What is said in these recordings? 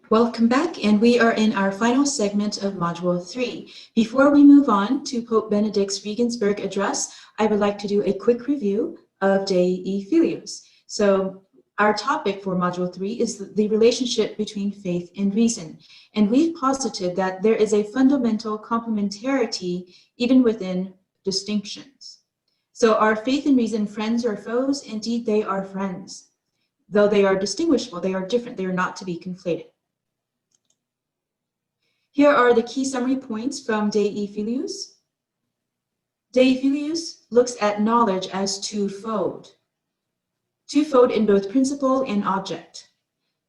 Welcome back, and we are in our final segment of Module 3. Before we move on to Pope Benedict's Regensburg address, I would like to do a quick review of Dei Filius. So our topic for Module 3 is the relationship between faith and reason. And we've posited that there is a fundamental complementarity even within distinctions. So are faith and reason friends or foes? Indeed, they are friends. Though they are distinguishable, they are different. They are not to be conflated. Here are the key summary points from Dei Filius. Dei Filius looks at knowledge as twofold. Twofold in both principle and object.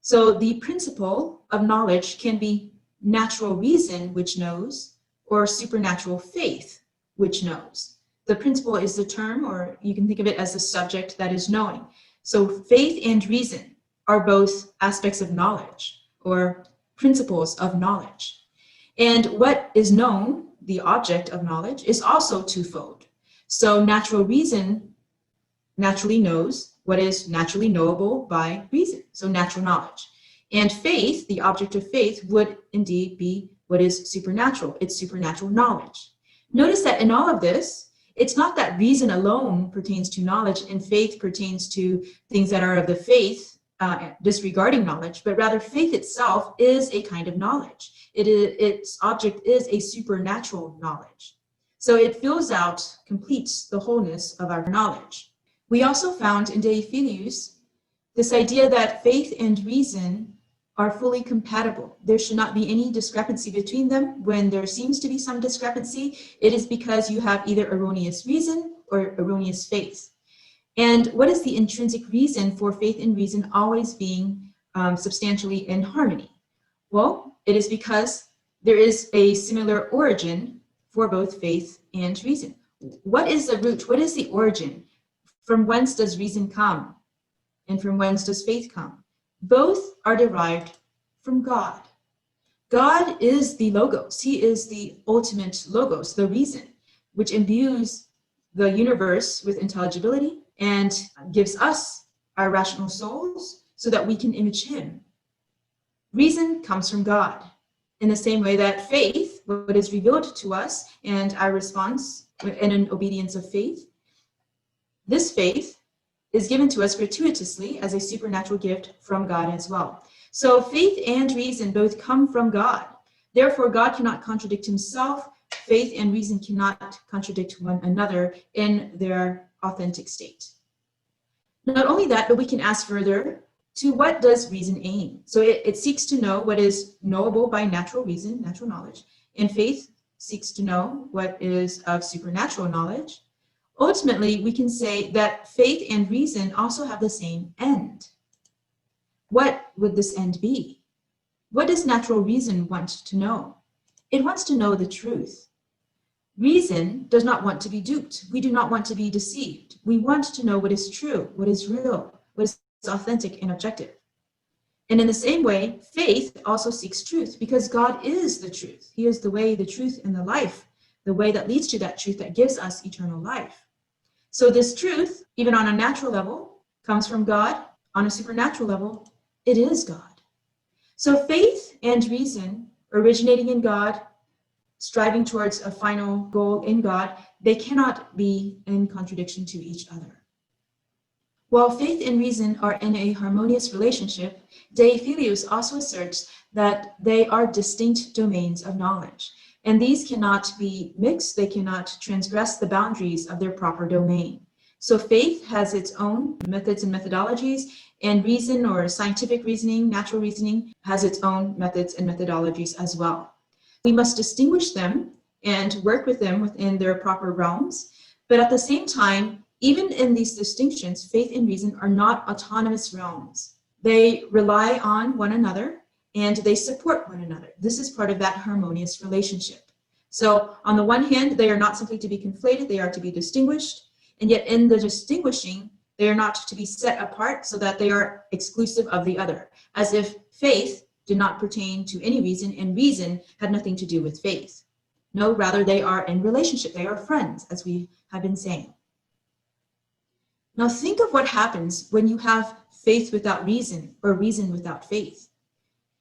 So the principle of knowledge can be natural reason, which knows, or supernatural faith, which knows. The principle is the term, or you can think of it as the subject that is knowing. So faith and reason are both aspects of knowledge, or principles of knowledge. And what is known, the object of knowledge, is also twofold. So natural reason naturally knows what is naturally knowable by reason, so natural knowledge. And faith, the object of faith, would indeed be what is supernatural. It's supernatural knowledge. Notice that in all of this, it's not that reason alone pertains to knowledge and faith pertains to things that are of the faith, disregarding knowledge, but rather faith itself is a kind of knowledge. Its object is a supernatural knowledge. So it fills out, completes the wholeness of our knowledge. We also found in Dei Filius this idea that faith and reason are fully compatible. There should not be any discrepancy between them. When there seems to be some discrepancy, it is because you have either erroneous reason or erroneous faith. And what is the intrinsic reason for faith and reason always being substantially in harmony? Well, it is because there is a similar origin for both faith and reason. What is the root? What is the origin? From whence does reason come? And from whence does faith come? Both are derived from God. God is the logos. He is the ultimate logos, the reason, which imbues the universe with intelligibility and gives us our rational souls so that we can image him. Reason comes from God. In the same way that faith, what is revealed to us, and our response in an obedience of faith, this faith is given to us gratuitously as a supernatural gift from God as well. So faith and reason both come from God. Therefore, God cannot contradict himself. Faith and reason cannot contradict one another in their authentic state. Not only that, but we can ask further, to what does reason aim? So it seeks to know what is knowable by natural reason, natural knowledge, and faith seeks to know what is of supernatural knowledge. Ultimately, we can say that faith and reason also have the same end. What would this end be? What does natural reason want to know? It wants to know the truth. Reason does not want to be duped. We do not want to be deceived. We want to know what is true, what is real, what is authentic and objective. And in the same way, faith also seeks truth because God is the truth. He is the way, the truth, and the life, the way that leads to that truth that gives us eternal life. So this truth, even on a natural level, comes from God. On a supernatural level, it is God. So faith and reason, originating in God, striving towards a final goal in God, they cannot be in contradiction to each other. While faith and reason are in a harmonious relationship, Dei Filius also asserts that they are distinct domains of knowledge, and these cannot be mixed, they cannot transgress the boundaries of their proper domain. So faith has its own methods and methodologies, and reason or scientific reasoning, natural reasoning, has its own methods and methodologies as well. We must distinguish them and work with them within their proper realms, but at the same time, even in these distinctions, faith and reason are not autonomous realms. They rely on one another and they support one another. This is part of that harmonious relationship. So on the one hand, they are not simply to be conflated, they are to be distinguished. And yet in the distinguishing, they are not to be set apart so that they are exclusive of the other, as if faith did not pertain to any reason and reason had nothing to do with faith. No, rather they are in relationship, they are friends, as we have been saying. Now think of what happens when you have faith without reason or reason without faith.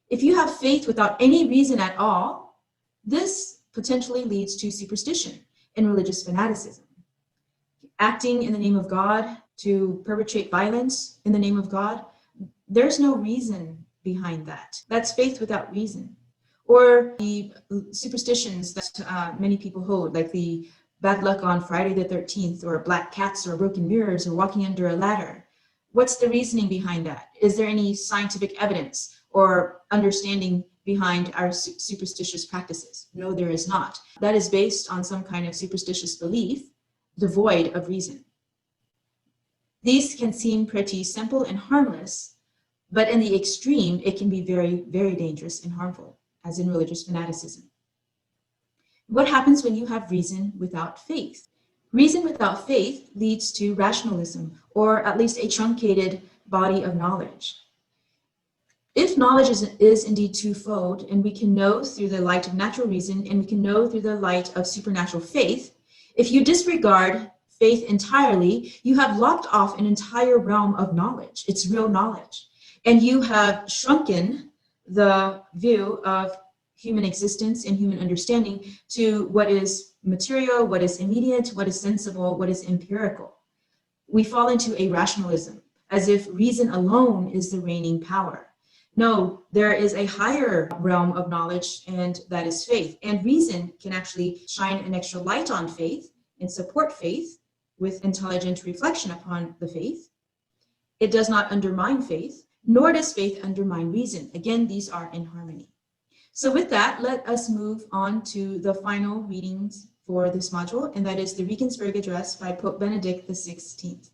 If you have faith without any reason at all, this potentially leads to superstition and religious fanaticism. Acting in the name of God to perpetrate violence in the name of God, there's no reason behind that. That's faith without reason. Or the superstitions that many people hold, like the bad luck on Friday the 13th, or black cats, or broken mirrors, or walking under a ladder. What's the reasoning behind that? Is there any scientific evidence or understanding behind our superstitious practices? No, there is not. That is based on some kind of superstitious belief, devoid of reason. These can seem pretty simple and harmless, but in the extreme, it can be very, very dangerous and harmful, as in religious fanaticism. What happens when you have reason without faith? Reason without faith leads to rationalism, or at least a truncated body of knowledge. If knowledge is indeed twofold, and we can know through the light of natural reason, and we can know through the light of supernatural faith, if you disregard faith entirely, you have locked off an entire realm of knowledge. It's real knowledge. And you have shrunken the view of human existence and human understanding to what is material, what is immediate, what is sensible, what is empirical. We fall into a rationalism, as if reason alone is the reigning power. No, there is a higher realm of knowledge, and that is faith. And reason can actually shine an extra light on faith and support faith with intelligent reflection upon the faith. It does not undermine faith, nor does faith undermine reason. Again, these are in harmony. So with that, let us move on to the final readings for this module, and that is the Regensburg Address by Pope Benedict XVI.